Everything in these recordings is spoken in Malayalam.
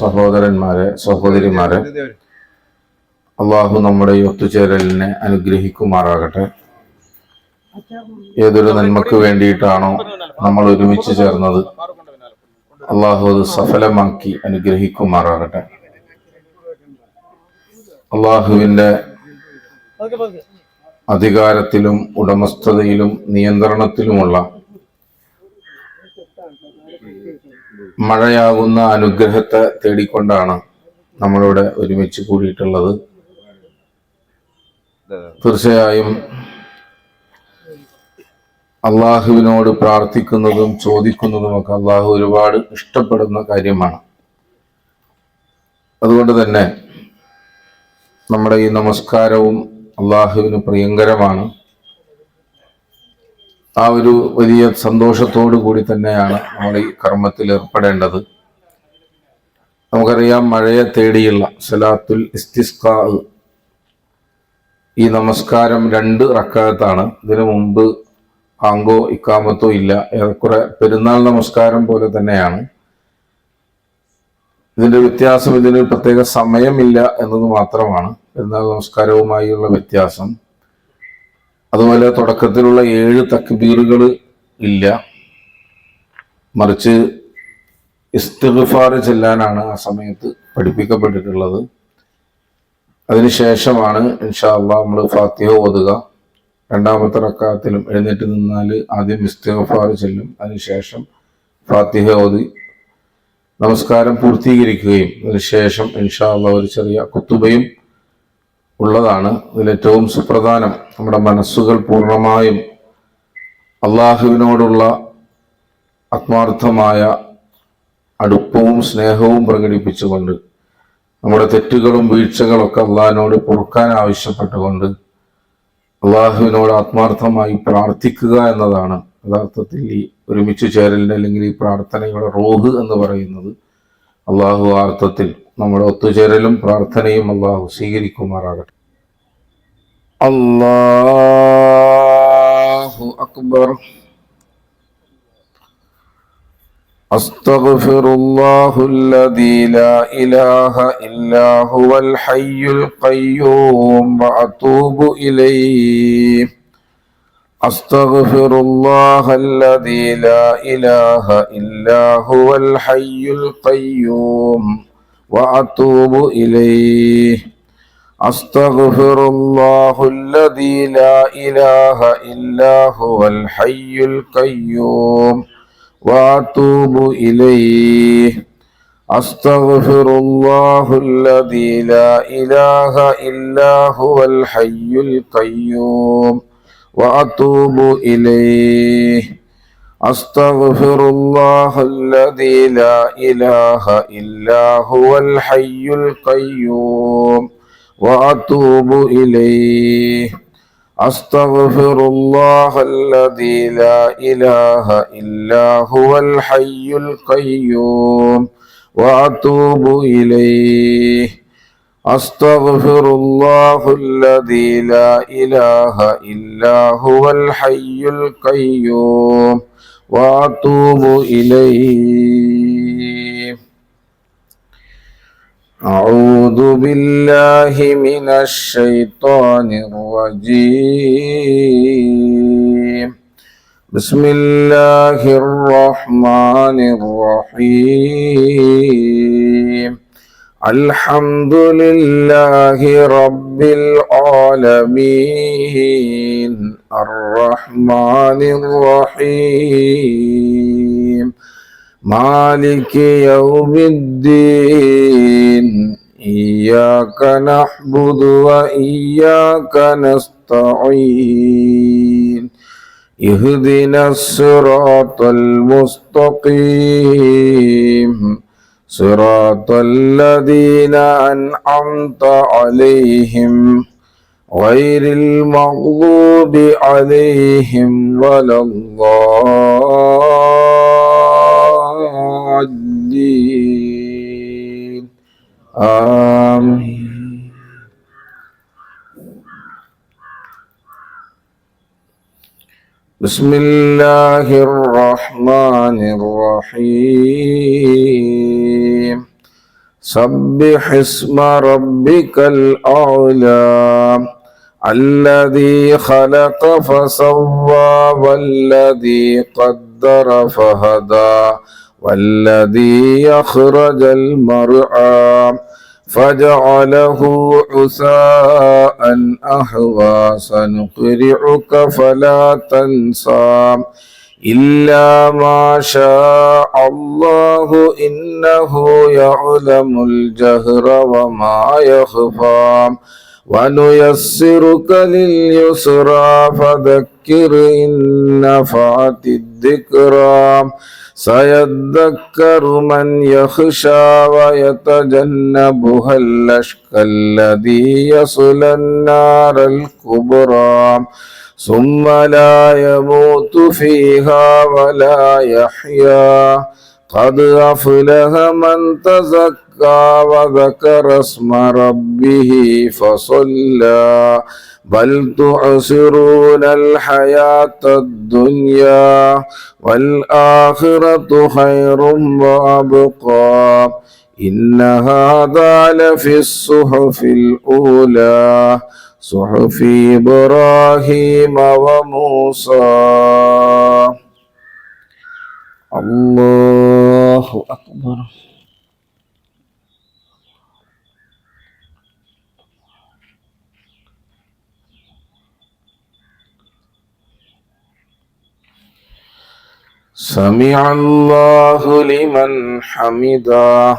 സഹോദരന്മാരെ, സഹോദരിമാരെ, അള്ളാഹു നമ്മുടെ ഈ ഒത്തുചേരലിനെ അനുഗ്രഹിക്കുമാറാകട്ടെ. ഏതൊരു നന്മക്ക് വേണ്ടിയിട്ടാണോ നമ്മൾ ഒരുമിച്ച് ചേർന്നത്, അള്ളാഹു അത് സഫലമാക്കി അനുഗ്രഹിക്കുമാറാകട്ടെ. അള്ളാഹുവിൻ്റെ അധികാരത്തിലും ഉടമസ്ഥതയിലും നിയന്ത്രണത്തിലുമുള്ള മഴയാകുന്ന അനുഗ്രഹത്തെ തേടിക്കൊണ്ടാണ് നമ്മളിവിടെ ഒരുമിച്ച് കൂടിയിട്ടുള്ളത്. തീർച്ചയായും അള്ളാഹുവിനോട് പ്രാർത്ഥിക്കുന്നതും ചോദിക്കുന്നതുമൊക്കെ അള്ളാഹു ഒരുപാട് ഇഷ്ടപ്പെടുന്ന കാര്യമാണ്. അതുകൊണ്ട് തന്നെ നമ്മുടെ ഈ നമസ്കാരവും അള്ളാഹുവിന് പ്രിയങ്കരമാണ്. ആ ഒരു വലിയ സന്തോഷത്തോടു കൂടി തന്നെയാണ് നമ്മൾ ഈ കർമ്മത്തിൽ ഏർപ്പെടേണ്ടത്. നമുക്കറിയാം, മഴയെ തേടിയുള്ള സലാത്തുൽ ഇസ്തിസ്ഖാ, ഈ നമസ്കാരം 2 റക്അത്താണ്. ഇതിനു മുമ്പ് ആങ്കോ ഇക്കാമത്തോ ഇല്ല. ഏറെക്കുറെ പെരുന്നാൾ നമസ്കാരം പോലെ തന്നെയാണ്. ഇതിന്റെ വ്യത്യാസം, ഇതിന് പ്രത്യേക സമയമില്ല എന്നത് മാത്രമാണ് പെരുന്നാൾ നമസ്കാരവുമായുള്ള വ്യത്യാസം. അതുപോലെ തുടക്കത്തിലുള്ള 7 തക്ബീറുകൾ ഇല്ല, മറിച്ച് ഇസ്തിഗ്ഫാർ ചെല്ലാനാണ് ആ സമയത്ത് പഠിപ്പിക്കപ്പെട്ടിട്ടുള്ളത്. അതിനുശേഷമാണ് ഇൻഷാ അല്ലാഹ് നമ്മൾ ഫാത്തിഹ ഓതുക. 2ാമത്തെ റക്അത്തിലും എഴുന്നേറ്റ് നിന്നാൽ ആദ്യം ഇസ്തിഗ്ഫാർ ചെല്ലും, അതിനുശേഷം ഫാത്തിഹ ഓതി നമസ്കാരം പൂർത്തീകരിക്കുകയും അതിനുശേഷം ഇൻഷാ അല്ലാഹ് ഒരു ചെറിയ ഖുതുബയും ഉള്ളതാണ്. ഇതിലേറ്റവും സുപ്രധാനം നമ്മുടെ മനസ്സുകൾ പൂർണ്ണമായും അള്ളാഹുവിനോടുള്ള ആത്മാർത്ഥമായ അടുപ്പവും സ്നേഹവും പ്രകടിപ്പിച്ചുകൊണ്ട് നമ്മുടെ തെറ്റുകളും വീഴ്ചകളൊക്കെ അള്ളാഹിനോട് പൊറുക്കാൻ ആവശ്യപ്പെട്ടുകൊണ്ട് അള്ളാഹുവിനോട് ആത്മാർത്ഥമായി പ്രാർത്ഥിക്കുക എന്നതാണ് യഥാർത്ഥത്തിൽ ഈ ഒരുമിച്ച് ചേരലിൻ്റെ അല്ലെങ്കിൽ ഈ പ്രാർത്ഥനയുടെ റൂഹ് എന്ന് പറയുന്നത്. അള്ളാഹു ആ അർത്ഥത്തിൽ നമ്മുടെ ഒത്തുചേരലും പ്രാർത്ഥനയും അള്ളാഹു സ്വീകരിക്കുമാറാകട്ടെ. അല്ലാഹു അക്ബർ. അസ്തഗ്ഫിറുല്ലാഹുല്ലദീ ലാ ഇലാഹ ഇല്ലാ ഹുവൽ ഹയ്യുൽ ഖയ്യൂം വഅതൂബു ഇലൈഹി. അസ്തഗ്ഫിറുല്ലാഹല്ലദീ ലാ ഇലാഹ ഇല്ലാ ഹുവൽ ഹയ്യുൽ ഖയ്യൂം വഅതൂബു ഇലൈഹി. അസ്തഗ്ഫിറുല്ലാഹല്ലദീ ലാ ഇലാഹ ഇല്ലാ ഹുവൽ ഹയ്യുൽ ഖയ്യൂം വഅതൂബു ഇലൈഹി. അസ്തഗ്ഫിറുല്ലാഹല്ലദീ ലാ ഇലാഹ ഇല്ലാ ഹുവൽ ഹയ്യുൽ ഖയ്യൂം വഅതൂബു ഇലൈഹി. അസ്തഗ്ഫിറുല്ലാഹല്ലദീ ലാ ഇലാഹ ഇല്ലാ ഹുവൽ ഹയ്യുൽ ഖയ്യൂം വഅതൂബു ഇലൈഹി. അസ്തഗ്ഫിറുല്ലാഹല്ലദീ ലാ ഇലാഹ ഇല്ലാ ഹുവൽ ഹയ്യുൽ ഖയ്യൂം വഅതൂബു ഇലൈഹി. അസ്തഗ്ഫിറുല്ലാഹല്ലദീ ലാ ഇലാഹ ഇല്ലാ ഹുവൽ ഹയ്യുൽ ഖയ്യൂം വഅതൂബു ഇലൈഹി. അഊദു ബില്ലാഹി മിനശ് ശൈത്വാനിർ റജീം. ബിസ്മില്ലാഹിർ റഹ്മാനിർ റഹീം. അൽഹംദുലില്ലാഹി റബ്ബിൽ ആലമീൻ അർറഹ്മാനിർ റഹീം മാലികി യൗമിദ്ദീൻ. ഇയ്യാക നഅ്ബുദു വ ഇയ്യാക നസ്തഈൻ. ഇഹ്ദിനസ് സിറാത്തൽ മുസ്തഖീം സിറാത്തൽ ലദീന അൻഅംത അലൈഹിം ഗൈറിൽ മഗ്ദൂബി അലൈഹിം വലദ്ദാല്ലീൻ. ആമീൻ. ബിസ്മില്ലാഹിർ റഹ്മാനിർ റഹീം. سبح اسم ربك الأعلى الذي خلق فسوى والذي قدر فهدى والذي يخرج المرعى فجعله غثاء أحوى سنقرئك فلا تنسى إلا ما شاء الله إنه يعلم الجهر وما يخفى ونيسرك لليسرى فذكر إن نفعت الذكرى سيذكر من يخشى ويتجنبها الأشقى الذي يصلى النار الكبرى ثم لا يموت فيها ولا يحيا قد أفلح من تزكى وذكر اسم ربه فصلى بل تؤثرون الحياة الدنيا والآخرة خير وأبقى إن هذا لفي الصحف الأولى صحف إبراهيم وموسى. الله أكبر. سمع الله لمن حمده.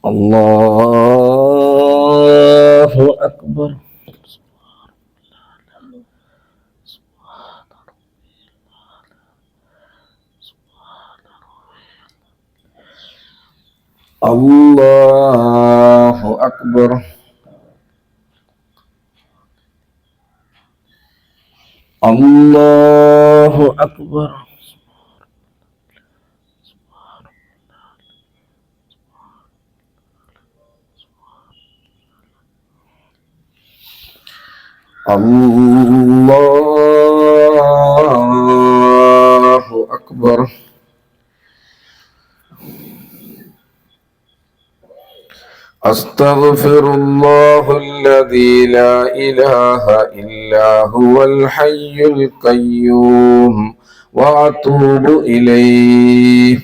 الله أكبر. الله أكبر. الله أكبر. الله أكبر. أستغفر الله الذي لا إله إلا هو الحي القيوم وأتوب إليه.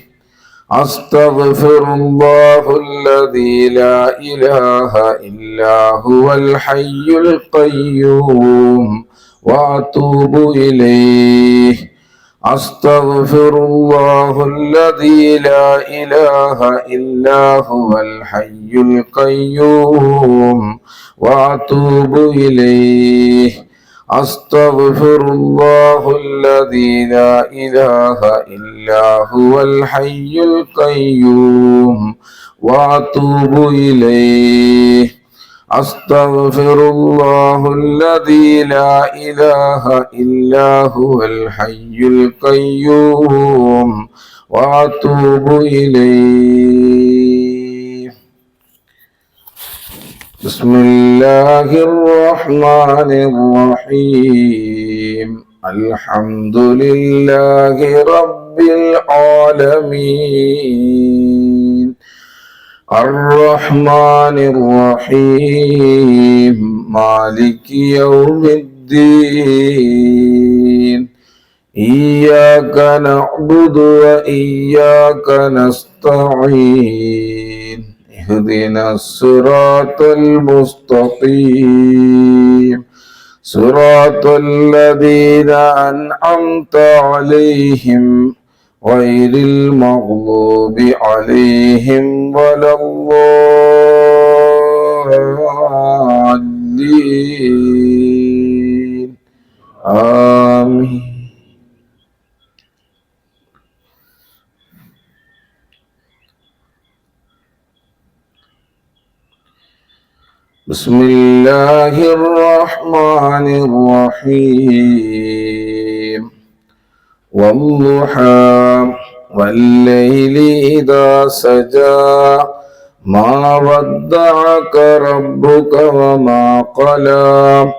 أستغفر الله الذي لا إله إلا هو الحي القيوم وأتوب إليه. أستغفر الله الذي لا إله إلا هو الحي القيوم وأتوب إليه. أستغفر الله الذي لا إله إلا هو الحي القيوم وأتوب إليه. أستغفر الله الذي لا إله إلا هو الحي القيوم وأتوب إليه. بسم الله الرحمن الرحيم. الحمد لله رب العالمين الرحمن الرحيم مالك يوم الدين إياك نعبد وإياك نستعين اهدنا الصراط المستقيم صراط الذين أنعمت عليهم غير المغضوب عليهم ولا الضالين آمين. بسم الله الرحمن الرحيم. والضحى والليل إذا سجى ما ودعك ربك وما قلى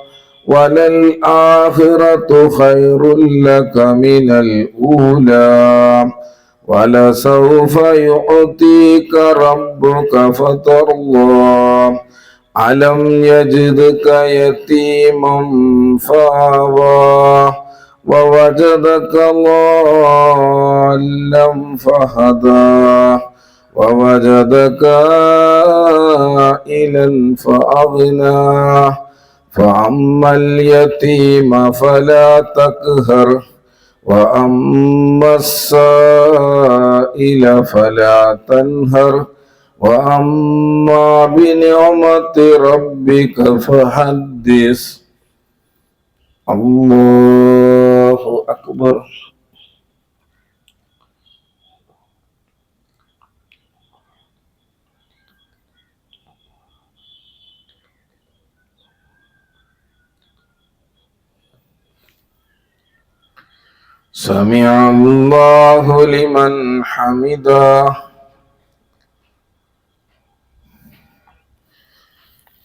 وللآخرة خير لك من الأولى ولسوف يعطيك ربك فترضى ألم يجدك يتيما فآوى ووجدك ضالا فهدى ووجدك عائلا فأغنى فأما اليتيم فلا تقهر وأما السائل فلا تنهر وأما بنعمة ربك فحدث. الله أكبر. سمع الله لمن حمده.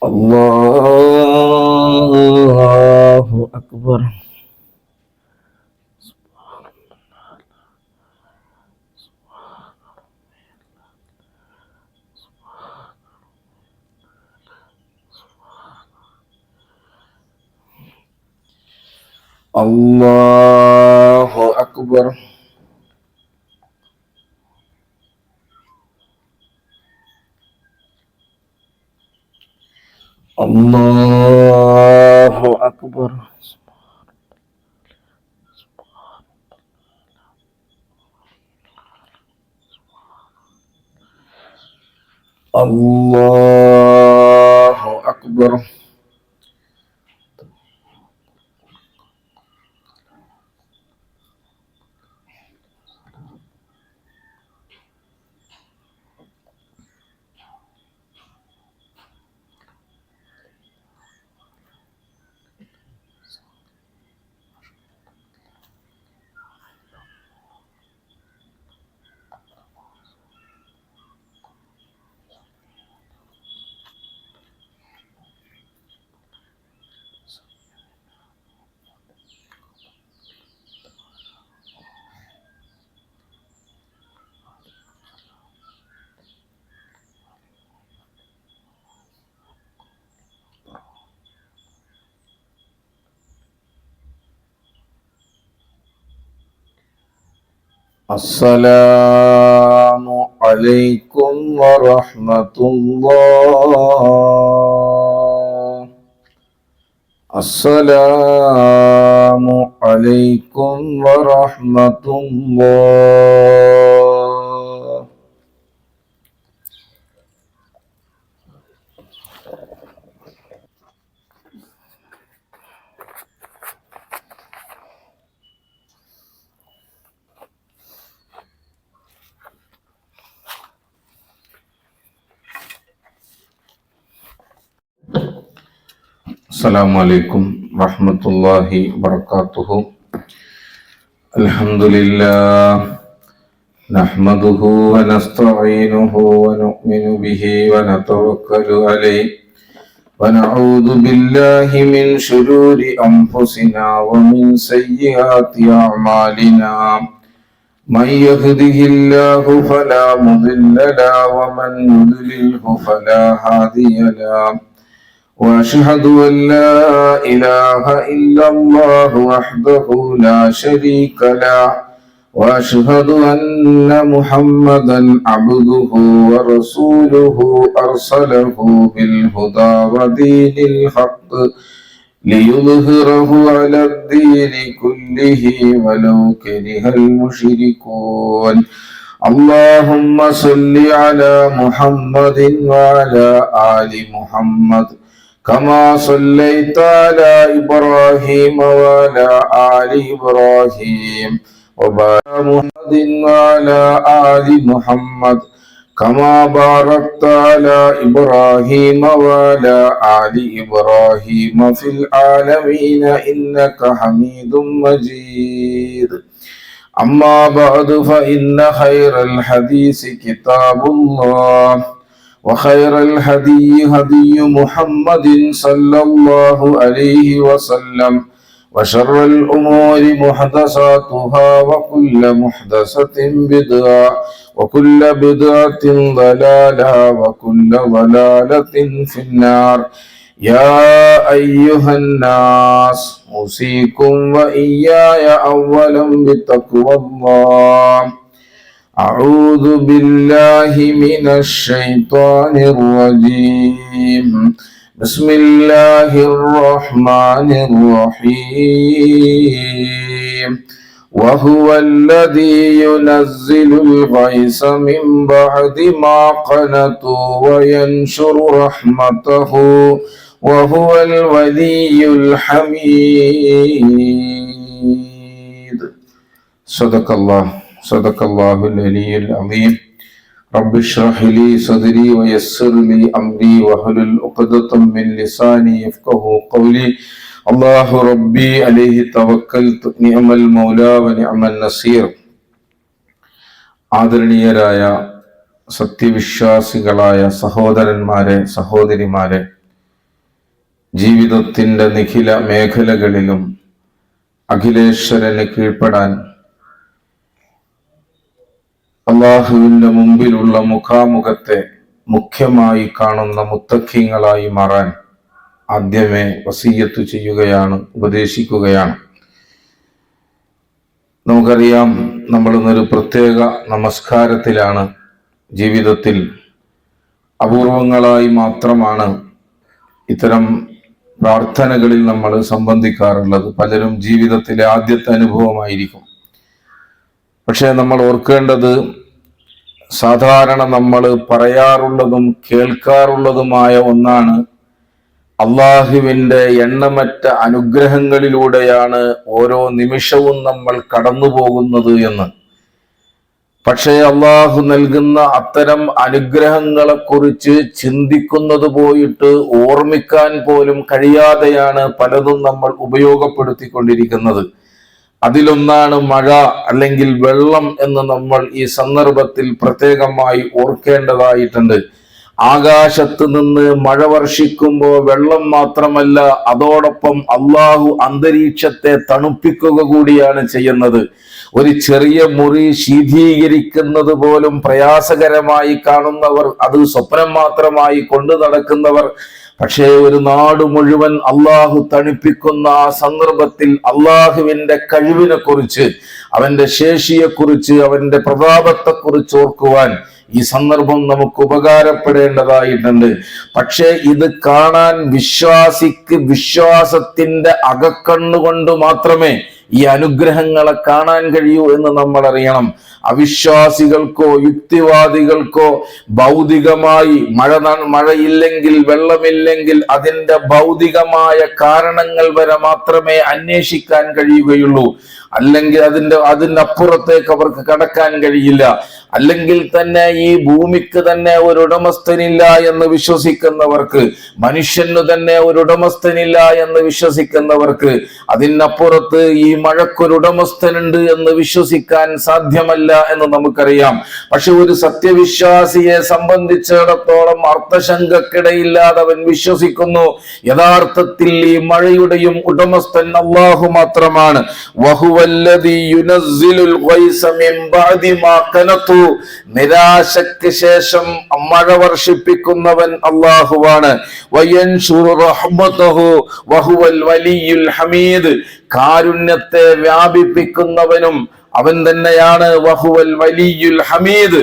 الله أكبر. الله أكبر. الله أكبر. الله أكبر. السلام عليكم ورحمة الله. السلام عليكم ورحمة الله. السلام عليكم ورحمة الله وبركاته. الحمد لله نحمده ونستعينه ونؤمن به ونتوكل عليه ونعوذ بالله من شرور أنفسنا ومن سيئات أعمالنا. من يهده الله فلا مضل له ومن يضلله فلا هادي له. وأشهد أن لا إله إلا الله وحده لا شريك له وأشهد أن محمدا عبده ورسوله أرسله بالهدى ودين الحق ليظهره على الدين كله ولو كره المشركون. اللهم صل على محمد وعلى آل محمد كما صليت على إبراهيم وعلى آل إبراهيم وبارك محمد وعلى آل محمد كما باركت على إبراهيم وعلى آل إبراهيم في العالمين إنك حميد مجيد. أما بعد فإن خير الحديث كتاب الله وخير الهدي هدي محمد صلى الله عليه وسلم وشر الأمور محدثاتها وكل محدثة بدعة وكل بدعة ضلالة وكل ضلالة في النار. يا أيها الناس أوصيكم وإياي أولا بتقوى الله. أعوذ بالله من الشيطان الرجيم. بسم الله الرحمن الرحيم. وهو الذي ينزل الغيث من بعد ما قنطوا وينشر رحمته وهو الولي الحميد. صدق الله العلي العظيم. رب اشرح لي صدري ويسر لي أمري واحلل عقدة من لساني يفقهوا قولي. الله ربي عليه توكلت نعم المولى ونعم النصير. ആദരണീയരായ സത്യവിശ്വാസികളായ സഹോദരന്മാരെ, സഹോദരിമാരെ, ജീവിതത്തിന്റെ നിഖില മേഖലകളിലും അഖിലേശ്വരന് കീഴ്പ്പെടാൻ അള്ളാഹുവിന്റെ മുമ്പിലുള്ള മുഖാമുഖത്തെ മുഖ്യമായി കാണുന്ന മുത്തഖീങ്ങളായി മാറാൻ ആദ്യമേ വസിയ്യത്ത് ചെയ്യുകയാണ്, ഉപദേശിക്കുകയാണ്. നമുക്കറിയാം, നമ്മൾ ഇന്നൊരു പ്രത്യേക നമസ്കാരത്തിലാണ്. ജീവിതത്തിൽ അപൂർവങ്ങളായി മാത്രമാണ് ഇത്തരം പ്രാർത്ഥനകളിൽ നമ്മൾ സംബന്ധിക്കാറുള്ളത്. പലരും ജീവിതത്തിലെ ആദ്യത്തെ അനുഭവമായിരിക്കും. പക്ഷെ നമ്മൾ ഓർക്കേണ്ടത്, സാധാരണ നമ്മൾ പറയാറുള്ളതും കേൾക്കാറുള്ളതുമായ ഒന്നാണ്, അള്ളാഹുവിന്റെ എണ്ണമറ്റ അനുഗ്രഹങ്ങളിലൂടെയാണ് ഓരോ നിമിഷവും നമ്മൾ കടന്നു പോകുന്നത് എന്ന്. പക്ഷേ അള്ളാഹു നൽകുന്ന അത്തരം അനുഗ്രഹങ്ങളെക്കുറിച്ച് ചിന്തിക്കുന്നത് പോയിട്ട് ഓർമ്മിക്കാൻ പോലും കഴിയാതെയാണ് പലതും നമ്മൾ ഉപയോഗപ്പെടുത്തിക്കൊണ്ടിരിക്കുന്നത്. അതിലൊന്നാണ് മഴ അല്ലെങ്കിൽ വെള്ളം എന്ന് നമ്മൾ ഈ സന്ദർഭത്തിൽ പ്രത്യേകമായി ഓർക്കേണ്ടതായിട്ടുണ്ട്. ആകാശത്ത് നിന്ന് മഴ വർഷിക്കുമ്പോൾ വെള്ളം മാത്രമല്ല, അതോടൊപ്പം അള്ളാഹു അന്തരീക്ഷത്തെ തണുപ്പിക്കുക കൂടിയാണ് ചെയ്യുന്നത്. ഒരു ചെറിയ മുറി ശീതീകരിക്കുന്നത് പോലും പ്രയാസകരമായി കാണുന്നവർ, അത് സ്വപ്നം മാത്രമായി കൊണ്ടു നടക്കുന്നവർ, പക്ഷേ ഒരു നാട് മുഴുവൻ അള്ളാഹു തണുപ്പിക്കുന്ന ആ സന്ദർഭത്തിൽ അള്ളാഹുവിന്റെ കഴിവിനെ കുറിച്ച്, അവന്റെ ശേഷിയെക്കുറിച്ച്, അവന്റെ പ്രതാപത്തെക്കുറിച്ച് ഓർക്കുവാൻ ഈ സന്ദർഭം നമുക്ക് ഉപകാരപ്പെടേണ്ടതായിട്ടുണ്ട്. പക്ഷേ ഇത് കാണാൻ വിശ്വാസിക്ക് വിശ്വാസത്തിന്റെ അകക്കണ്ണുകൊണ്ട് മാത്രമേ ഈ അനുഗ്രഹങ്ങളെ കാണാൻ കഴിയൂ എന്ന് നമ്മൾ അറിയണം. അവിശ്വാസികൾക്കോ യുക്തിവാദികൾക്കോ ഭൗതികമായി മഴയില്ലെങ്കിൽ, വെള്ളമില്ലെങ്കിൽ അതിന്റെ ഭൗതികമായ കാരണങ്ങൾ വരെ മാത്രമേ അന്വേഷിക്കാൻ കഴിയുകയുള്ളൂ. അല്ലെങ്കിൽ അതിനപ്പുറത്തേക്ക് അവർക്ക് കടക്കാൻ കഴിയില്ല. അല്ലെങ്കിൽ തന്നെ ഈ ഭൂമിക്ക് തന്നെ ഒരു ഉടമസ്ഥനില്ല എന്ന് വിശ്വസിക്കുന്നവർക്ക്, മനുഷ്യന് തന്നെ ഒരു ഉടമസ്ഥനില്ല എന്ന് വിശ്വസിക്കുന്നവർക്ക്, അതിനപ്പുറത്ത് ഈ മഴക്കൊരു ഉടമസ്ഥനുണ്ട് എന്ന് വിശ്വസിക്കാൻ സാധ്യമല്ല എന്ന് നമുക്കറിയാം. പക്ഷെ ഒരു സത്യവിശ്വാസിയെ സംബന്ധിച്ചിടത്തോളം അർത്ഥശങ്കക്കിടയില്ലാതെ അവൻ വിശ്വസിക്കുന്നു, യഥാർത്ഥത്തിൽ ഈ മഴയുടെയും ഉടമസ്ഥൻ അല്ലാഹു മാത്രമാണ്. വഹുവല്ലദീ യുനസ്സിലുൽ ഗൈസ മിൻ ബഅദി മാ ഖനതു, നിരാശയ്ക്ക് ശേഷം മഴ വർഷിപ്പിക്കുന്നവൻ അല്ലാഹുവാണ്. വയൻശുറു റഹ്മതഹു വഹുവൽ വലിയുൽ ഹമീദ്, കാരുണ്യത്തെ വ്യാപിപ്പിക്കുന്നവനും അവൻ തന്നെയാണ്. വഹുവൽ വലിയുൽ ഹമീദ്,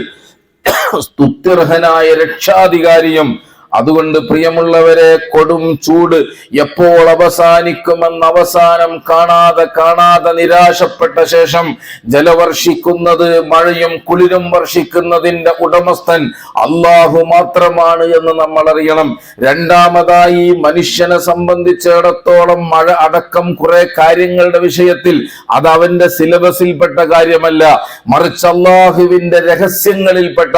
സ്തുത്യർഹനായ രക്ഷാധികാരിയും. അതുകൊണ്ട് പ്രിയമുള്ളവരെ, കൊടും ചൂട് എപ്പോൾ അവസാനിക്കുമെന്ന് അവസാനം കാണാതെ നിരാശപ്പെട്ട ശേഷം ജലവർഷിക്കുന്നത്, മഴയും കുളിരും വർഷിക്കുന്നതിന്റെ ഉടമസ്ഥൻ അല്ലാഹു മാത്രമാണ് എന്ന് നമ്മൾ അറിയണം. രണ്ടാമതായി, മനുഷ്യനെ സംബന്ധിച്ചിടത്തോളം മഴ അടക്കം കുറെ കാര്യങ്ങളുടെ വിഷയത്തിൽ അത് അവന്റെ സിലബസിൽപ്പെട്ട കാര്യമല്ല, മറിച്ച് അല്ലാഹുവിന്റെ രഹസ്യങ്ങളിൽപ്പെട്ട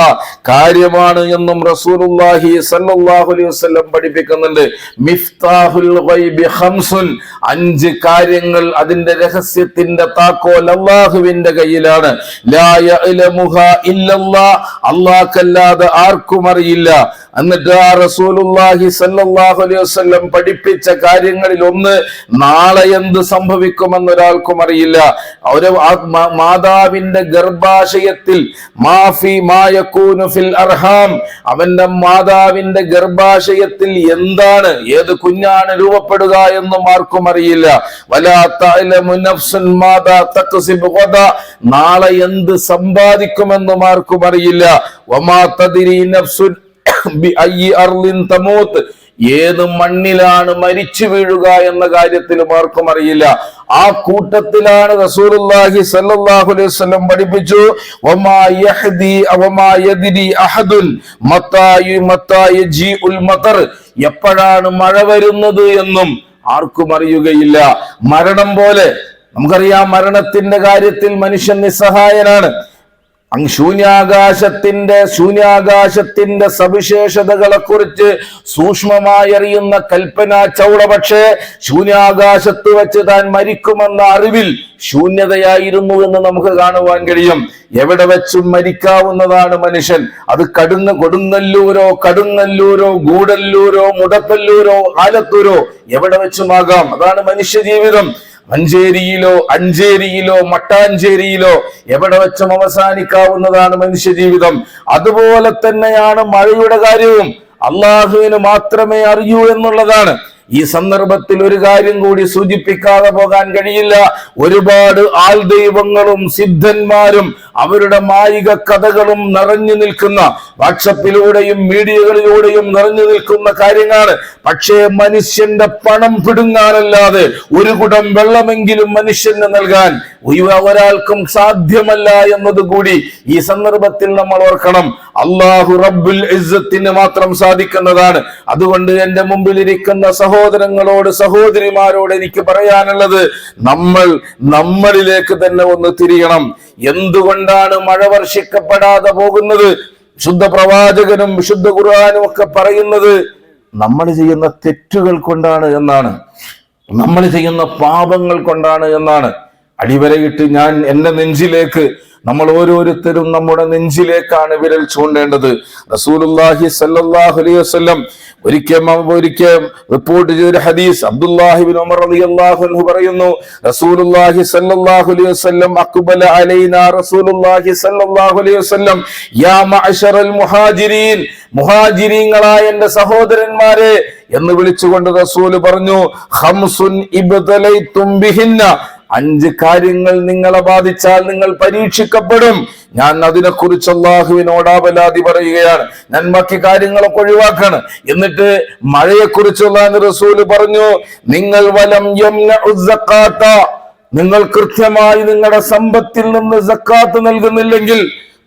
കാര്യമാണ് എന്നും റസൂലുള്ളാഹി സ്വല്ലല്ലാഹു സല്ലല്ലാഹു അലൈഹി വസല്ലം പഠിപ്പിക്കുന്നുണ്ട്, മിഫ്താഹുൽ ഗൈബി ഖംസുൻ, 5 കാര്യങ്ങൾ, അതിന്റെ രഹസ്യത്തിന്റെ താക്കോൽ അല്ലാഹുവിന്റെ കയ്യിലാണ്. ലാ യഅലമുഹാ ഇല്ലല്ലാഹ്, അല്ലാഹുവല്ലാതെ ആർക്കും അറിയില്ല. എന്നിട്ട് ആ റസൂലുള്ളാഹി സല്ലല്ലാഹു അലൈഹി വസല്ലം പഠിപ്പിച്ച കാര്യങ്ങളിൽ ഒന്ന്, നാളെ എന്ത് സംഭവിക്കുമെന്ന് ഒരാൾക്കും അറിയില്ല. ഒരു മാതാവിന്റെ ഗർഭാശയത്തിൽ അവന്റെ മാതാവിന്റെ ഗർഭാശയത്തിൽ എന്താണ്, ഏത് കുഞ്ഞാണ് രൂപപ്പെടുക എന്നും ആർക്കും അറിയില്ല. വലാ തഅലമു നഫ്സുൻ മാദാ തക്സിബു ഗദാ, നാളെ എന്ത് സമ്പാദിക്കുമെന്നും ആർക്കും അറിയില്ല. വമാ തദ്രി നഫ്സുൻ ബിഅയ്യി അർളിൻ തമൂത്ത്, ഏത് മണ്ണിലാണ് മരിച്ചു വീഴുക എന്ന കാര്യത്തിലും ആർക്കും അറിയില്ല. ആ കൂട്ടത്തിലാണ് റസൂലുള്ളാഹി സ്വല്ലല്ലാഹു അലൈഹി വസല്ലം പഠിപ്പിച്ചു, വമാ യഹ്ദി വമാ യദ്രി അഹദുൻ മത്താ യജീഉൽ മതർ, എപ്പോഴാണ് മഴ വരുന്നത് എന്നും ആർക്കും അറിയുകയില്ല. മരണം പോലെ നമുക്കറിയാം, മരണത്തിന്റെ കാര്യത്തിൽ മനുഷ്യൻ നിസ്സഹായനാണ്. ശൂന്യാകാശത്തിന്റെ സവിശേഷതകളെ കുറിച്ച് സൂക്ഷ്മമായി അറിയുന്ന കൽപ്പന ചൗള, പക്ഷേ ശൂന്യാകാശത്ത് വെച്ച് താൻ മരിക്കുമെന്ന അറിവിൽ ശൂന്യതയായിരുന്നു എന്ന് നമുക്ക് കാണുവാൻ കഴിയും. എവിടെ വെച്ചും മരിക്കാവുന്നതാണ് മനുഷ്യൻ. അത് കൊടുങ്ങല്ലൂരോ, കടുങ്ങല്ലൂരോ, ഗൂഡല്ലൂരോ, മുടക്കല്ലൂരോ, ആലത്തൂരോ, എവിടെ വെച്ചുമാകാം. അതാണ് മനുഷ്യ ജീവിതം. അഞ്ചേരിയിലോ മട്ടാഞ്ചേരിയിലോ എവിടെ വെച്ചും അവസാനിക്കാവുന്നതാണ് മനുഷ്യ ജീവിതം. അതുപോലെ തന്നെയാണ് മഴയുടെ കാര്യവും. അള്ളാഹുവിന് മാത്രമേ അറിയൂ എന്നുള്ളതാണ്. ഈ സന്ദർഭത്തിൽ ഒരു കാര്യം കൂടി സൂചിപ്പിക്കാതെ പോകാൻ കഴിയില്ല. ഒരുപാട് ആൾ ദൈവങ്ങളും സിദ്ധന്മാരും അവരുടെ മായിക കഥകളും നിറഞ്ഞു നിൽക്കുന്ന, വാട്സപ്പിലൂടെയും മീഡിയകളിലൂടെയും നിറഞ്ഞു നിൽക്കുന്ന കാര്യങ്ങളാണ്. പക്ഷേ മനുഷ്യന്റെ പണം പിടുങ്ങാനല്ലാതെ ഒരു കുടം വെള്ളമെങ്കിലും മനുഷ്യന് നൽകാൻ ഒരാൾക്കും സാധ്യമല്ല എന്നതുകൂടി ഈ സന്ദർഭത്തിൽ നമ്മൾ ഓർക്കണം. അല്ലാഹു റബ്ബുൽ ഇസ്സത്തിന് മാത്രം സാധിക്കുന്നതാണ്. അതുകൊണ്ട് എന്റെ മുമ്പിലിരിക്കുന്ന സഹോദരങ്ങളോട്, സഹോദരിമാരോട് എനിക്ക് പറയാനുള്ളത്, നമ്മളിലേക്ക് തന്നെ ഒന്ന് തിരിയണം. എന്തുകൊണ്ടാണ് മഴ വർഷിക്കപ്പെടാതെ പോകുന്നത്? വിശുദ്ധ പ്രവാചകനും വിശുദ്ധ ഖുർആനും ഒക്കെ പറയുന്നത് നമ്മൾ ചെയ്യുന്ന തെറ്റുകൾ കൊണ്ടാണ് എന്നാണ്, നമ്മൾ ചെയ്യുന്ന പാപങ്ങൾ കൊണ്ടാണ് എന്നാണ്. അടിവരയിട്ട് ഞാൻ എന്റെ നെഞ്ചിലേക്ക്, നമ്മൾ ഓരോരുത്തരും നമ്മുടെ നെഞ്ചിലേക്കാണ് വിരൽ ചൂണ്ടേണ്ടത്. റസൂലുള്ളാഹി സ്വല്ലല്ലാഹു അലൈഹി വസല്ലം ഒരിക്കൽ റിപ്പോർട്ട് ചെയ്ത ഹദീസ്, അബ്ദുല്ലാഹി ഇബ്നു ഉമർ റളിയല്ലാഹു അൻഹു പറയുന്നു, റസൂലുള്ളാഹി സ്വല്ലല്ലാഹു അലൈഹി വസല്ലം അഖ്ബല അലൈനാ റസൂലുള്ളാഹി സ്വല്ലല്ലാഹു അലൈഹി വസല്ലം യാ മഅശറൽ മുഹാജിരീൻ, മുഹാജിരീങ്ങളായ എന്റെ സഹോദരന്മാരെ എന്ന് വിളിച്ചുകൊണ്ട് റസൂല് പറഞ്ഞു, ഖംസുൻ ഇബ്തലൈതും ബിഹിന്ന, 5 കാര്യങ്ങൾ നിങ്ങളെ ബാധിച്ചാൽ നിങ്ങൾ പരീക്ഷിക്കപ്പെടും. ഞാൻ അതിനെക്കുറിച്ച് അല്ലാഹുവിനോട് ആവലാതി പറയുകയാണ്. ഞാൻ ബാക്കി കാര്യങ്ങളൊക്കെ ഒഴിവാക്കാണ്. എന്നിട്ട് മഴയെക്കുറിച്ചുള്ള റസൂല് പറഞ്ഞു, നിങ്ങൾ വലം യംനഉ സക്കാത്ത, നിങ്ങൾ കൃത്യമായി നിങ്ങളുടെ സമ്പത്തിൽ നിന്ന് സക്കാത്ത് നൽകുന്നില്ലെങ്കിൽ,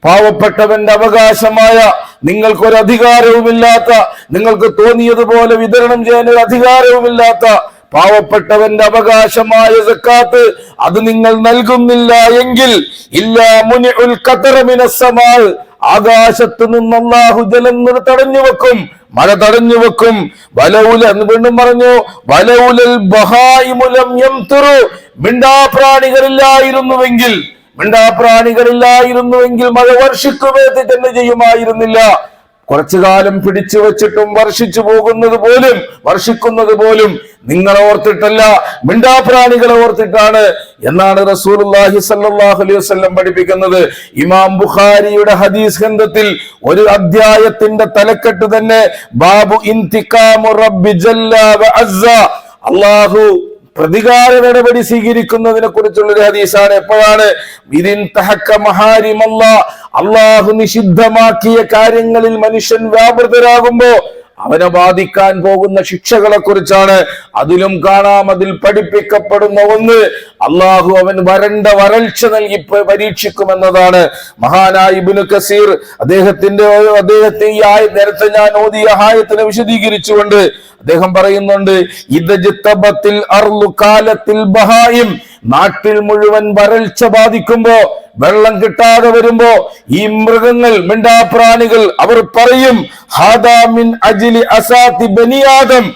പാവപ്പെട്ടവന്റെ അവകാശമായ, നിങ്ങൾക്കൊരു അധികാരവുമില്ലാത്ത, നിങ്ങൾക്ക് തോന്നിയതുപോലെ വിതരണം ചെയ്യാൻ ഒരു അധികാരവുമില്ലാത്ത പാവപ്പെട്ടവന്റെ അവകാശമായ സക്കാത്ത് അത് നിങ്ങൾ നൽകുന്നില്ല എങ്കിൽ, ഇല്ലാ മുനിഉൽ ഖതറ മിനസ് സമാ, ആകാശത്ത് നിന്ന് അല്ലാഹു ജലം തടഞ്ഞു വെക്കും, മഴ തടഞ്ഞു വെക്കും. വീണ്ടും പറഞ്ഞു, വലൗലൽ ബഹായിമു ലം യംതുറു, മിണ്ടാപ്രാണികളില്ലായിരുന്നുവെങ്കിൽ മഴ വർഷിക്കുകയോ തന്നെ ചെയ്യുമായിരുന്നില്ല. കുറച്ചു കാലം പിടിച്ചു വെച്ചിട്ടും വർഷിക്കുന്നത് പോലും നിങ്ങളെ ഓർത്തിട്ടല്ല, മിണ്ടാപ്രാണികളെ ഓർത്തിട്ടാണ് എന്നാണ് റസൂലുള്ളാഹി സ്വല്ലല്ലാഹു അലൈഹി വസല്ലം പഠിപ്പിക്കുന്നത്. ഇമാം ബുഖാരിയുടെ ഹദീസ് ഗ്രന്ഥത്തിൽ ഒരു അധ്യായത്തിന്റെ തലക്കെട്ട് തന്നെ ബാബു ഇന്തിഖാമു റബ്ബി ജല്ല വ അസ്സ, അല്ലാഹു പ്രതികാര നടപടി സ്വീകരിക്കുന്നതിനെ കുറിച്ചുള്ള ഒരു ഹദീസാണ്. എപ്പോഴാണ്? ഇതിൻ തഹക്ക മഹാരിമല്ലാഹ്, അല്ലാഹു നിഷിദ്ധമാക്കിയ കാര്യങ്ങളിൽ മനുഷ്യൻ വ്യാപൃതരാകുമ്പോ അവനെ ബാധിക്കാൻ പോകുന്ന ശിക്ഷകളെ കുറിച്ചാണ്. അതിലും കാണാം, അതിൽ പഠിപ്പിക്കപ്പെടുന്ന ഒന്ന്, അള്ളാഹു അവൻ വരൾച്ച നൽകി പരീക്ഷിക്കുമെന്നതാണ്. മഹാനായ ഇബ്നു കസീർ അദ്ദേഹത്തെ ഈ നേരത്തെ ഞാൻ ഓതിയ ആയത്തിനെ വിശദീകരിച്ചുകൊണ്ട് അദ്ദേഹം പറയുന്നുണ്ട്, നാട്ടിൽ മുഴുവൻ വരൾച്ച ബാധിക്കുമ്പോ, വെള്ളം കിട്ടാതെ വരുമ്പോ ഈ മൃഗങ്ങൾ, മിണ്ടാപ്രാണികൾ അവർ പറയും, ഹാദാ മിൻ അജ്ലി അസാതി ബനി ആദം,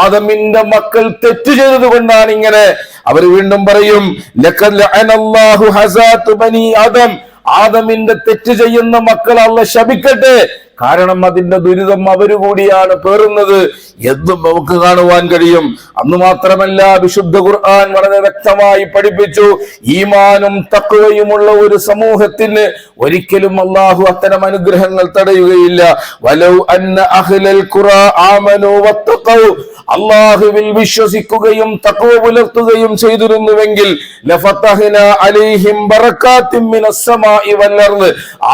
ആദമിന്റെ മക്കൾ തെറ്റ് ചെയ്തത് കൊണ്ടാണ് ഇങ്ങനെ. അവർ വീണ്ടും പറയും, ലഖദ് ലഅനല്ലാഹു ഹസാതു ബനി ആദം, ആദമിന്റെ തെറ്റ് ചെയ്യുന്ന മക്കൾ അല്ലാഹു ശപിക്കട്ടെ, കാരണം അതിന്റെ ദുരിതം അവര് കൂടിയാണ് പേറുന്നത് എന്നും നമുക്ക് കാണുവാൻ കഴിയും. അന്ന് മാത്രമല്ല, വിശുദ്ധ ഖുർആൻ വളരെ വ്യക്തമായി പഠിപ്പിച്ചു, ഈമാനും തഖ്വയുമുള്ള ഒരു സമൂഹത്തിന് ഒരിക്കലും അല്ലാഹു അത്തരം അനുഗ്രഹങ്ങൾ തടയുകയില്ല. വലൗ അന്ന അഹ്ലൽ ഖുറാ ആമനൂ വത്തഖൗ, അല്ലാഹുവിൽ വിശ്വസിക്കുകയും തഖ്വ പുലർത്തുകയും ചെയ്തിരുന്നുവെങ്കിൽ, ലഫതഹ്നാ അലൈഹിം ബറകാത്തിൻ മിനസ് സമാഇ വൽ അർദ്,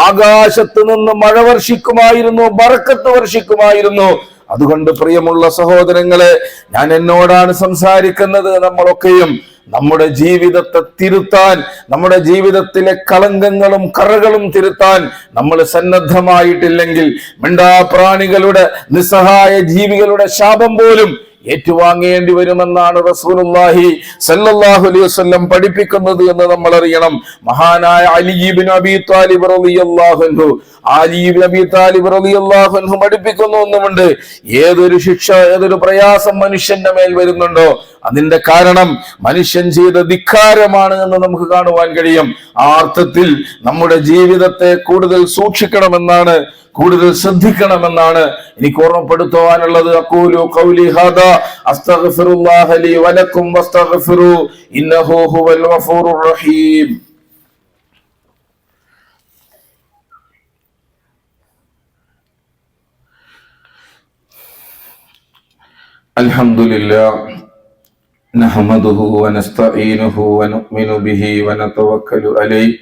ആകാശത്ത് നിന്ന് മഴ വർഷിക്കുമായിരുന്നു, ബറക്കത്ത് വർഷിക്കുമായിരുന്നു. അതുകൊണ്ട് പ്രിയമുള്ള സഹോദരങ്ങളെ, ഞാൻ എന്നോടാണ് സംസാരിക്കുന്നത്. നമ്മളൊക്കെയും നമ്മുടെ ജീവിതത്തെ തിരുത്താൻ, നമ്മുടെ ജീവിതത്തിലെ കളങ്കങ്ങളും കറകളും തിരുത്താൻ നമ്മൾ സന്നദ്ധമായിട്ടില്ലെങ്കിൽ, മിണ്ടാപ്രാണികളുടെ, നിസ്സഹായ ജീവികളുടെ ശാപം പോലും ഏറ്റുവാങ്ങേണ്ടി വരുമെന്നാണ് റസൂലുള്ളാഹി സ്വല്ലല്ലാഹു അലൈഹി വസല്ലം പഠിപ്പിക്കുന്നത് എന്ന് നമ്മൾ അറിയണം. മഹാനായ അലി ഇബ്നു അബീ ത്വാലിബ് റളിയല്ലാഹു അൻഹു, അലി ഇബ്നു അബീ ത്വാലിബ് റളിയല്ലാഹു അൻഹു പഠിപ്പിക്കുന്ന ഒന്നുമുണ്ട്, ഏതൊരു ശിക്ഷ, ഏതൊരു പ്രയാസം മനുഷ്യന്റെ മേൽ വരുന്നുണ്ടോ അതിന്റെ കാരണം മനുഷ്യൻ ചെയ്ത ധിക്കാരമാണ് എന്ന് നമുക്ക് കാണുവാൻ കഴിയും. ആ അർത്ഥത്തിൽ നമ്മുടെ ജീവിതത്തെ കൂടുതൽ സൂക്ഷിക്കണമെന്നാണ്, കൂടുതൽ ശ്രദ്ധിക്കണമെന്നാണ് എനിക്ക് ഓർമ്മപ്പെടുത്തുവാനുള്ളത്. അഖൂലു ഖൗലി ഹാദാ അസ്തഗ്ഫിറുല്ലാഹ ലി വലക്കും വസ്തഗ്ഫിറു ഇന്നഹു ഹുവൽ ഗഫൂറുർ റഹീം. അൽഹംദുലില്ലാഹ് നഹ്മദുഹു വനസ്തഈനുഹു വനുഅ്മിനു ബിഹി വനതവക്കലു അലൈഹി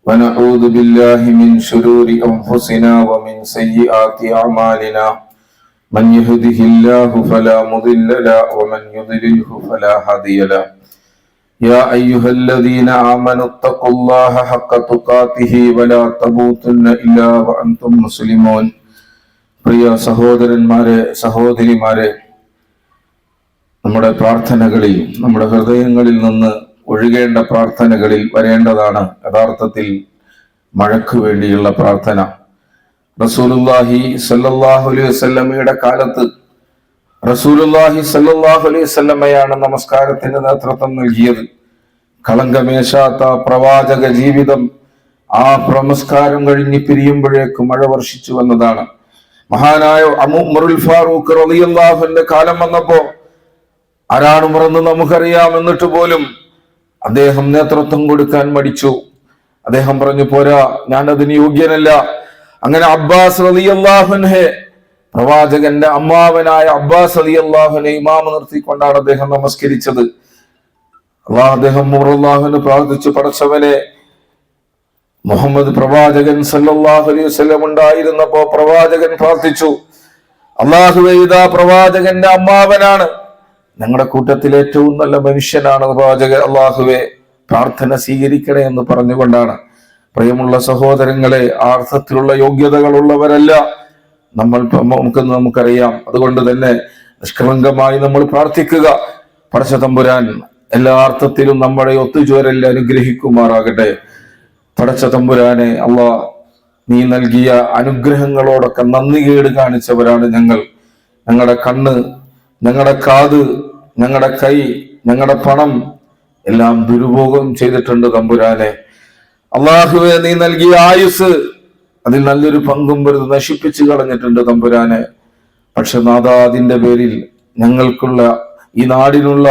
വനഊദു ബില്ലാഹി മിൻ ശുരൂരി അൻഫുസിനാ വമിൻ സയ്യിആതി അഅമാലിനാ മൻ യഹ്ദിഹില്ലാഹു ഫലാ മുദില്ല ലഹു വമൻ യുദ്ലിൽഹു ഫലാ ഹാദിയ ലഹു. യാ അയ്യുഹല്ലദീന ആമനു തഖുല്ലാഹ ഹഖ്ക തുഖാതിഹി വലാ തമൂതുന്ന ഇല്ലാ വഅൻതും മുസ്ലിമൂൻ. പ്രിയ സഹോദരന്മാരെ, സഹോദരിമാരെ, നമ്മുടെ പ്രാർത്ഥനകളിൽ, നമ്മുടെ ഹൃദയങ്ങളിൽ നിന്ന് ഒഴുകേണ്ട പ്രാർത്ഥനകളിൽ വരേണ്ടതാണ് യഥാർത്ഥത്തിൽ മഴയ്ക്ക് വേണ്ടിയുള്ള പ്രാർത്ഥന. റസൂലുള്ളാഹി സ്വല്ലല്ലാഹു അലൈഹി വസല്ലമയുടെ കാലത്ത് റസൂലുള്ളാഹി സ്വല്ലല്ലാഹു അലൈഹി വസല്ലമയാണ് നമസ്കാരത്തിന് നേതൃത്വം നൽകിയത്. കളങ്കമേശാത്ത പ്രവാചക ജീവിതം ആ നമസ്കാരം കഴിഞ്ഞ് പിരിയുമ്പോഴേക്ക് മഴ വർഷിച്ചു വന്നതാണ്. മഹാനായ ഉമറുൽ ഫാറൂഖ് റളിയല്ലാഹു അൻഹുവിന്റെ കാലം വന്നപ്പോ, ആരാണ് ഉമറെന്ന് നമുക്കറിയാം, എന്നിട്ട് പോലും അദ്ദേഹം നേതൃത്വം കൊടുക്കാൻ മടിച്ചു. അദ്ദേഹം പറഞ്ഞു, പോരാ, ഞാൻ അതിന് യോഗ്യനല്ല. അങ്ങനെ അബ്ബാസ് റളിയല്ലാഹു അൻഹു, പ്രവാചകന്റെ അമ്മാവനായ അബ്ബാസ് റളിയല്ലാഹു അൻഹു ഇമാമ നിർത്തിക്കൊണ്ടാണ് അദ്ദേഹം നമസ്കരിച്ചത്. അദ്ദേഹം ഉമറുല്ലാഹുവിന് പ്രാർത്ഥിച്ചു, പടച്ചവനെ, മുഹമ്മദ് പ്രവാചകൻ സല്ലല്ലാഹു അലൈഹി വസല്ലം ഉണ്ടായിരുന്നപ്പോ പ്രവാചകൻ പ്രാർത്ഥിച്ചു, അല്ലാഹുവേ, ഇതാ പ്രവാചകന്റെ അമ്മാവനാണ്, ഞങ്ങളുടെ കൂട്ടത്തിൽ ഏറ്റവും നല്ല മനുഷ്യനാണ് പ്രവാചകൻ, അല്ലാഹുവേ പ്രാർത്ഥന സ്വീകരിക്കണേ എന്ന് പറഞ്ഞുകൊണ്ടാണ്. പ്രിയമുള്ള സഹോദരങ്ങളെ, ആ അർത്ഥത്തിലുള്ള യോഗ്യതകളുള്ളവരല്ല നമ്മൾ, നമുക്കറിയാം. അതുകൊണ്ട് തന്നെ നിഷ്കളങ്കമായി നമ്മൾ പ്രാർത്ഥിക്കുക. പടച്ച തമ്പുരാൻ എല്ലാ അർത്ഥത്തിലും നമ്മുടെ ഒത്തുചേരൽ അനുഗ്രഹിക്കുമാറാകട്ടെ. പടച്ച തമ്പുരാനെ, അള്ളാഹ്, നീ നൽകിയ അനുഗ്രഹങ്ങളോടൊക്കെ നന്ദികേട് കാണിച്ചവരാണ് ഞങ്ങൾ. ഞങ്ങളുടെ കണ്ണ്, ഞങ്ങളുടെ കാത്, ഞങ്ങളുടെ കൈ, ഞങ്ങളുടെ പണം എല്ലാം ദുരുപയോഗം ചെയ്തിട്ടുണ്ട് തമ്പുരാനെ. അള്ളാഹുവെ, നീ നൽകിയ ആയുസ്, അതിൽ നല്ലൊരു പങ്കും വെറുതെ നശിപ്പിച്ചു കളഞ്ഞിട്ടുണ്ട് തമ്പുരാനെ. പക്ഷെ നാഥാ, അതിന്റെ പേരിൽ ഞങ്ങൾക്കുള്ള, ഈ നാടിനുള്ള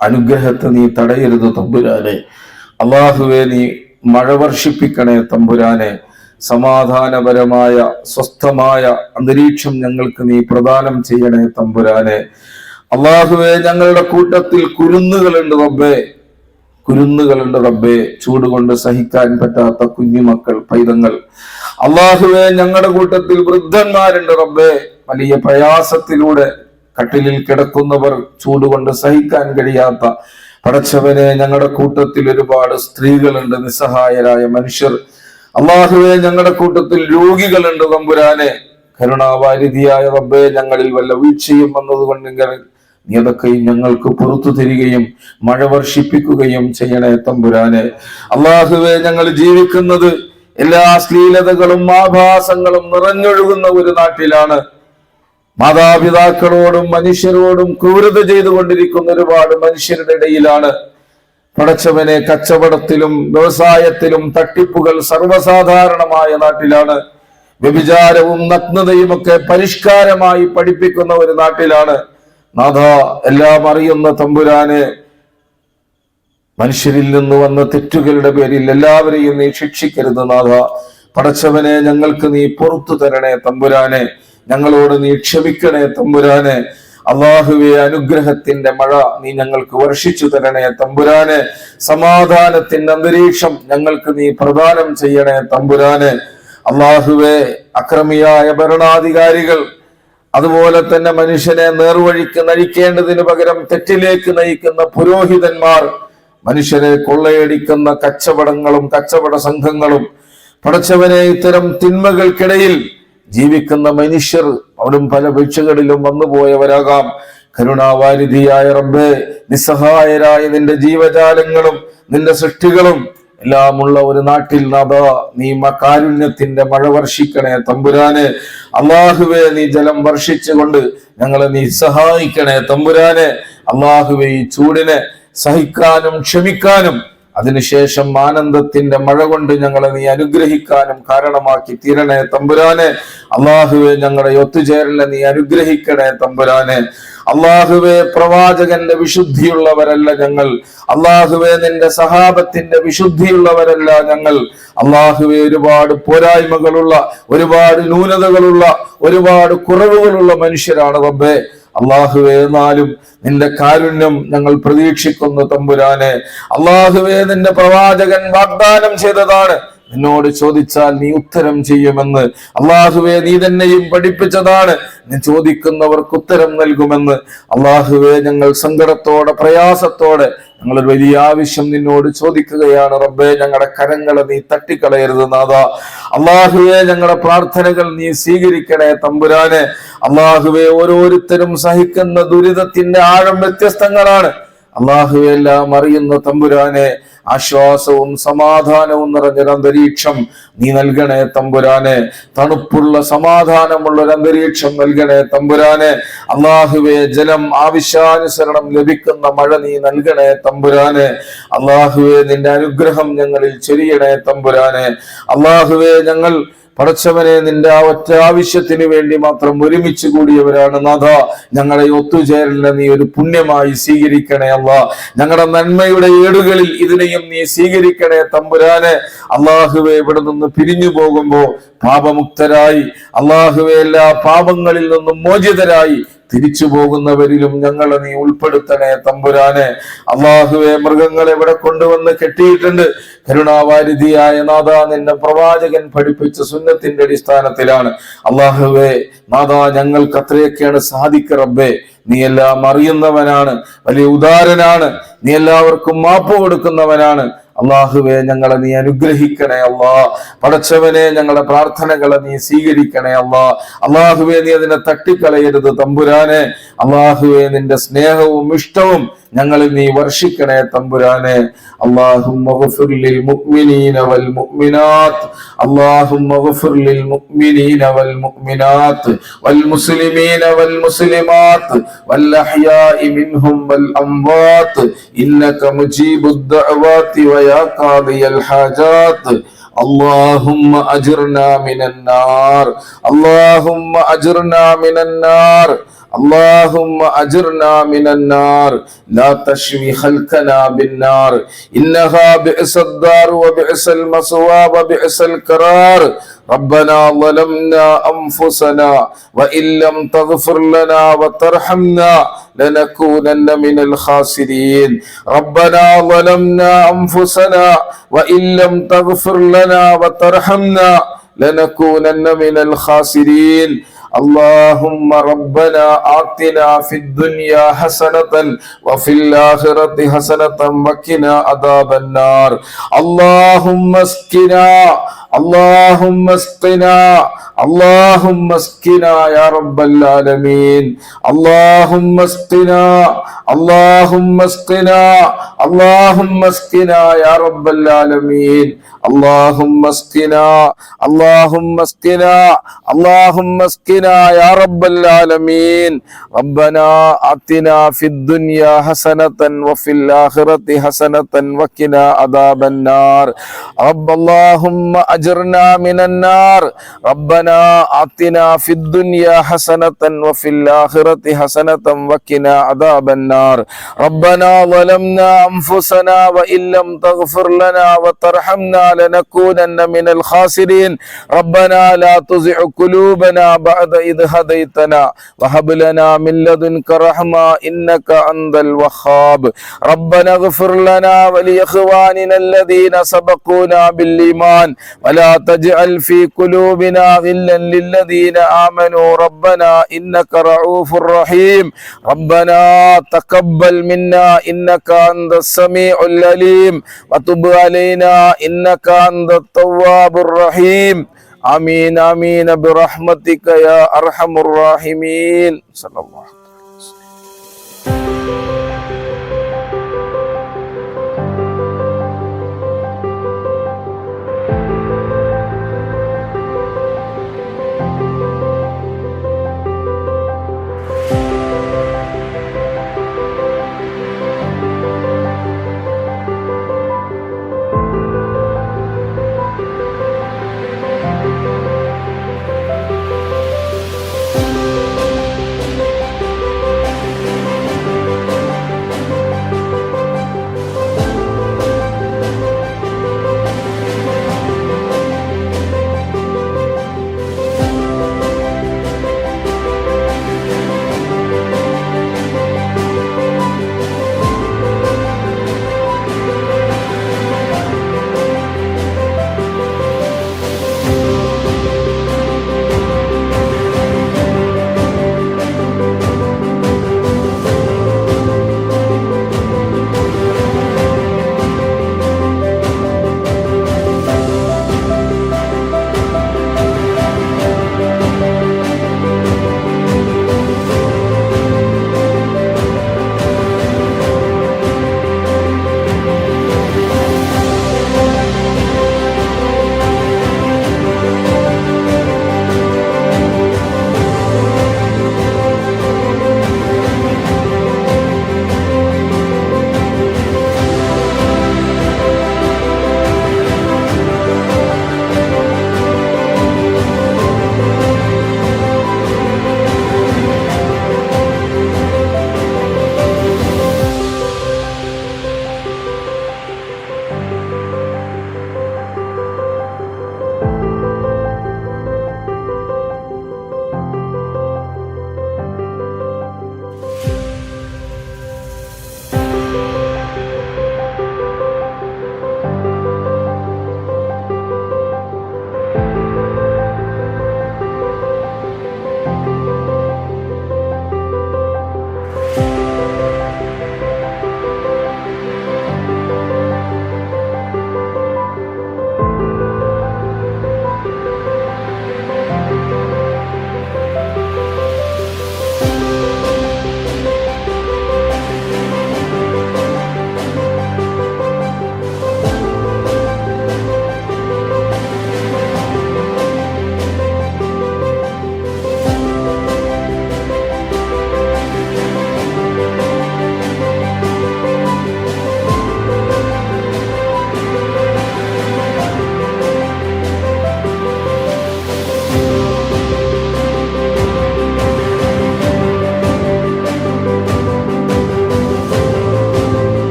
അനുഗ്രഹത്തെ നീ തടയരുത് തമ്പുരാനെ. അള്ളാഹുവെ, നീ മഴ വർഷിപ്പിക്കണേ തമ്പുരാനെ. സമാധാനപരമായ സ്വസ്ഥമായ അന്തരീക്ഷം ഞങ്ങൾക്ക് നീ പ്രദാനം ചെയ്യണേ തമ്പുരാനെ. അള്ളാഹുവെ, ഞങ്ങളുടെ കൂട്ടത്തിൽ കുരുന്നുകളുണ്ട് റബ്ബേ, കുരുന്നുകളുണ്ട് റബ്ബേ, ചൂടുകൊണ്ട് സഹിക്കാൻ പറ്റാത്ത കുഞ്ഞുമക്കൾ, പൈതങ്ങൾ. അള്ളാഹുവെ, ഞങ്ങളുടെ കൂട്ടത്തിൽ വൃദ്ധന്മാരുണ്ട് റബ്ബേ, വലിയ പ്രയാസത്തിലൂടെ കട്ടിലിൽ കിടക്കുന്നവർ, ചൂടുകൊണ്ട് സഹിക്കാൻ കഴിയാത്ത. പടച്ചവനെ, ഞങ്ങളുടെ കൂട്ടത്തിൽ ഒരുപാട് സ്ത്രീകളുണ്ട്, നിസ്സഹായരായ മനുഷ്യർ. അള്ളാഹുവെ, ഞങ്ങളുടെ കൂട്ടത്തിൽ രോഗികളുണ്ട് തമ്പുരാനെ. കരുണാവാരിധിയായ റബ്ബേ, ഞങ്ങളിൽ വല്ല വീഴ്ചയും വന്നതുകൊണ്ട് നീ അതൊക്കെയും ഞങ്ങൾക്ക് പുറത്തു തരികയും മഴ വർഷിപ്പിക്കുകയും ചെയ്യണേ തമ്പുരാനെ. അള്ളാഹുവേ, ഞങ്ങൾ ജീവിക്കുന്നത് എല്ലാ അശ്ലീലതകളും ആഭാസങ്ങളും നിറഞ്ഞൊഴുകുന്ന ഒരു നാട്ടിലാണ്. മാതാപിതാക്കളോടും മനുഷ്യരോടും ക്രൂരത ചെയ്തുകൊണ്ടിരിക്കുന്ന ഒരുപാട് മനുഷ്യരുടെ ഇടയിലാണ്. പടച്ചവനെ, കച്ചവടത്തിലും വ്യവസായത്തിലും തട്ടിപ്പുകൾ സർവ്വസാധാരണമായ നാട്ടിലാണ്. വ്യഭിചാരവും നഗ്നതയും ഒക്കെ പരിഷ്കാരമായി പഠിപ്പിക്കുന്ന ഒരു നാട്ടിലാണ്. നാഥ, എല്ലാം അറിയുന്ന തമ്പുരാനെ, മനുഷ്യരിൽ നിന്ന് വന്ന തെറ്റുകളുടെ പേരിൽ എല്ലാവരെയും നീ ശിക്ഷിക്കരുത് നാഥ. പടച്ചവനെ, ഞങ്ങൾക്ക് നീ പുറത്തു തരണേ തമ്പുരാനെ. ഞങ്ങളോട് നീ ക്ഷമിക്കണേ തമ്പുരാനെ. അള്ളാഹുവെ, അനുഗ്രഹത്തിന്റെ മഴ നീ ഞങ്ങൾക്ക് വർഷിച്ചു തരണേ തമ്പുരാനെ. സമാധാനത്തിന്റെ അന്തരീക്ഷം ഞങ്ങൾക്ക് നീ പ്രദാനം ചെയ്യണേ തമ്പുരാനെ. അള്ളാഹുവെ, അക്രമിയായ ഭരണാധികാരികൾ, അതുപോലെ തന്നെ മനുഷ്യനെ നേർവഴിക്ക് നയിക്കേണ്ടതിന് പകരം തെറ്റിലേക്ക് നയിക്കുന്ന പുരോഹിതന്മാർ, മനുഷ്യരെ കൊള്ളയടിക്കുന്ന കച്ചവടങ്ങളും കച്ചവട സംഘങ്ങളും, പടച്ചവനെ, ഇത്തരം തിന്മകൾക്കിടയിൽ ജീവിക്കുന്ന മനുഷ്യർ, അവരും പല വീഴ്ചകളിലും വന്നുപോയവരാകാം. കരുണാവാരിധിയായ റബ്ബേ, നിസ്സഹായരായ നിന്റെ ജീവജാലങ്ങളും നിന്റെ സൃഷ്ടികളും എല്ലാമുള്ള ഒരു നാട്ടിൽ നാഥ, നീ കാരുണ്യത്തിന്റെ മഴ വർഷിക്കണേ തമ്പുരാനെ. അള്ളാഹുവെ, നീ ജലം വർഷിച്ചുകൊണ്ട് ഞങ്ങളെ നീ സഹായിക്കണേ തമ്പുരാനെ. അള്ളാഹുവെ, ഈ ചൂടിനെ സഹിക്കാനും ക്ഷമിക്കാനും അതിനുശേഷം ആനന്ദത്തിന്റെ മഴ കൊണ്ട് ഞങ്ങളെ നീ അനുഗ്രഹിക്കാനും കാരണമാക്കി തീരണേ തമ്പുരാനെ. അള്ളാഹുവെ, ഞങ്ങളുടെ ഒത്തുചേരലിനെ നീ അനുഗ്രഹിക്കണേ തമ്പുരാനെ. അള്ളാഹുവെ, പ്രവാചകന്റെ വിശുദ്ധിയുള്ളവരല്ല ഞങ്ങൾ. അള്ളാഹുവെ, നിന്റെ സഹാബത്തിന്റെ വിശുദ്ധിയുള്ളവരല്ല ഞങ്ങൾ. അള്ളാഹുവെ, ഒരുപാട് പോരായ്മകളുള്ള, ഒരുപാട് ന്യൂനതകളുള്ള, ഒരുപാട് കുറവുകളുള്ള മനുഷ്യരാണ് റബ്ബേ. അള്ളാഹുവേ, എന്നാലും നിന്റെ കാരുണ്യം ഞങ്ങൾ പ്രതീക്ഷിക്കുന്നു തമ്പുരാനെ. അള്ളാഹുവേ, നിന്റെ പ്രവാചകൻ വാഗ്ദാനം ചെയ്തതാണ്, നിന്നോട് ചോദിച്ചാൽ നീ ഉത്തരം ചെയ്യുമെന്ന്. അള്ളാഹുവേ, നീ തന്നെയും പഠിപ്പിച്ചതാണ്, നീ ചോദിക്കുന്നവർക്ക് ഉത്തരം നൽകുമെന്ന്. അള്ളാഹുവേ, ഞങ്ങൾ സങ്കടത്തോടെ പ്രയാസത്തോടെ ഞങ്ങളൊരു വലിയ ആവശ്യം നിന്നോട് ചോദിക്കുകയാണ് റബ്ബേ. ഞങ്ങളുടെ കരങ്ങളെ നീ തട്ടിക്കളയരുത് നാഥ. അള്ളാഹുവേ, ഞങ്ങളുടെ പ്രാർത്ഥനകൾ നീ സ്വീകരിക്കണേ തമ്പുരാനെ. അള്ളാഹുവേ, ഓരോരുത്തരും സഹിക്കുന്ന ദുരിതത്തിന്റെ ആഴം വ്യത്യസ്തങ്ങളാണ്. അള്ളാഹുവേ, എല്ലാം അറിയുന്ന തമ്പുരാനെ, ആശ്വാസവും സമാധാനവും നിറഞ്ഞൊരു അന്തരീക്ഷം നീ നൽകണേ തമ്പുരാനെ. തണുപ്പുള്ള സമാധാനമുള്ള ഒരു അന്തരീക്ഷം നൽകണേ തമ്പുരാനെ. അള്ളാഹുവെ, ജലം ആവശ്യാനുസരണം ലഭിക്കുന്ന മഴ നീ നൽകണേ തമ്പുരാനെ. അള്ളാഹുവെ, നിന്റെ അനുഗ്രഹം ഞങ്ങളിൽ ചൊരിയണേ തമ്പുരാനെ. അള്ളാഹുവെ, ഞങ്ങൾ പടച്ചവനെ, നിന്റെ ആ ഒറ്റ ആവശ്യത്തിന് വേണ്ടി മാത്രം ഒരുമിച്ച് കൂടിയവരാണ് നാഥ. ഞങ്ങളെ ഒത്തുചേരലിനെ നീ ഒരു പുണ്യമായി സ്വീകരിക്കണേ അല്ലാ. ഞങ്ങളുടെ നന്മയുടെ ഏടുകളിൽ ഇതിനെയും നീ സ്വീകരിക്കണേ തമ്പുരാനെ. അള്ളാഹുവെ, ഇവിടെ നിന്ന് പിരിഞ്ഞു പോകുമ്പോ പാപമുക്തരായി, അള്ളാഹുവെ, എല്ലാ പാപങ്ങളിൽ നിന്നും മോചിതരായി തിരിച്ചു പോകുന്നവരിലും ഞങ്ങളെ നീ ഉൾപ്പെടുത്തണേ തമ്പുരാനെ. അള്ളാഹുവെ, മൃഗങ്ങളെ ഇവിടെ കൊണ്ടുവന്ന് കെട്ടിയിട്ടുണ്ട്. കരുണാവാരിധിയായ നാഥ, നിന്റെ പ്രവാചകൻ പഠിപ്പിച്ച സുന്നത്തിന്റെ അടിസ്ഥാനത്തിലാണ്. അള്ളാഹുവെ, നാഥ, ഞങ്ങൾക്ക് അത്രയൊക്കെയാണ് സാധിക്ക റബ്ബേ. നീ എല്ലാം അറിയുന്നവനാണ്, വലിയ ഉദാരനാണ്, നീ എല്ലാവർക്കും മാപ്പ് കൊടുക്കുന്നവനാണ്. അള്ളാഹുവെ, ഞങ്ങളെ നീ അനുഗ്രഹിക്കണേ അല്ലാ. പടച്ചവനെ, ഞങ്ങളുടെ പ്രാർത്ഥനകളെ നീ സ്വീകരിക്കണേ അല്ലാ. അള്ളാഹുവെ, നീ അതിനെ തട്ടിക്കളയരുത് തമ്പുരാനെ. അള്ളാഹുവെ, നിന്റെ സ്നേഹവും ഇഷ്ടവും ഞങ്ങളിൽ നീ വർഷിക്കണേ തമ്പുരാനെ. اللهم اغفر للمؤمنين والمؤمنات اللهم اغفر للمؤمنين والمؤمنات والمسلمين والمسلمات والأحياء منهم والأموات إنك مجيب الدعوات ويا قاضي الحاجات. اللهم أجرنا من النار اللهم أجرنا من النار اللهم أجرنا من النار لا تشوي خلقنا بالنار إنها بئس الدار وبئس المثوى وبئس القرار. ربنا ظلمنا أنفسنا وإن لم تغفر لنا وترحمنا لنكونن من الخاسرين. ربنا ظلمنا أنفسنا وإن لم تغفر لنا وترحمنا لنكونن من الخاسرين. اللهم ربنا آتنا في الدنيا حسنة وفي الآخرة حسنة وقنا عذاب النار. اللهم اسقنا اللهم اسقنا اللهم اسقنا يا رب العالمين. اللهم اسقنا اللهم اسقنا اللهم اسقنا يا رب العالمين. اللهم اسقنا اللهم اسقنا اللهم اسقنا يا رب العالمين. ربنا آتنا في الدنيا حسنة وفي الآخرة حسنة وقنا عذاب النار. رب اللهم أجرنا من النار. ربنا آتنا في الدنيا حسنة وفي الآخرة حسنة وقنا عذاب النار. ربنا ظلمنا أنفسنا وإن لم تغفر لنا وترحمنا لنكونن من الخاسرين. ربنا لا تزغ قلوبنا بعد إذ هديتنا وهب لنا من لدنك رحمة إنك أنت الوهاب. ربنا اغفر لنا ولإخواننا الذين سبقونا بالإيمان ولا تجعل في قلوبنا غلا للذين آمنوا ربنا إنك رؤوف رحيم. ربنا تقبل منا إنك أنت السميع العليم وتب علينا إنك أنت التواب الرحيم. آمين آمين برحمتك يا أرحم الراحمين. صلى الله عليه وسلم.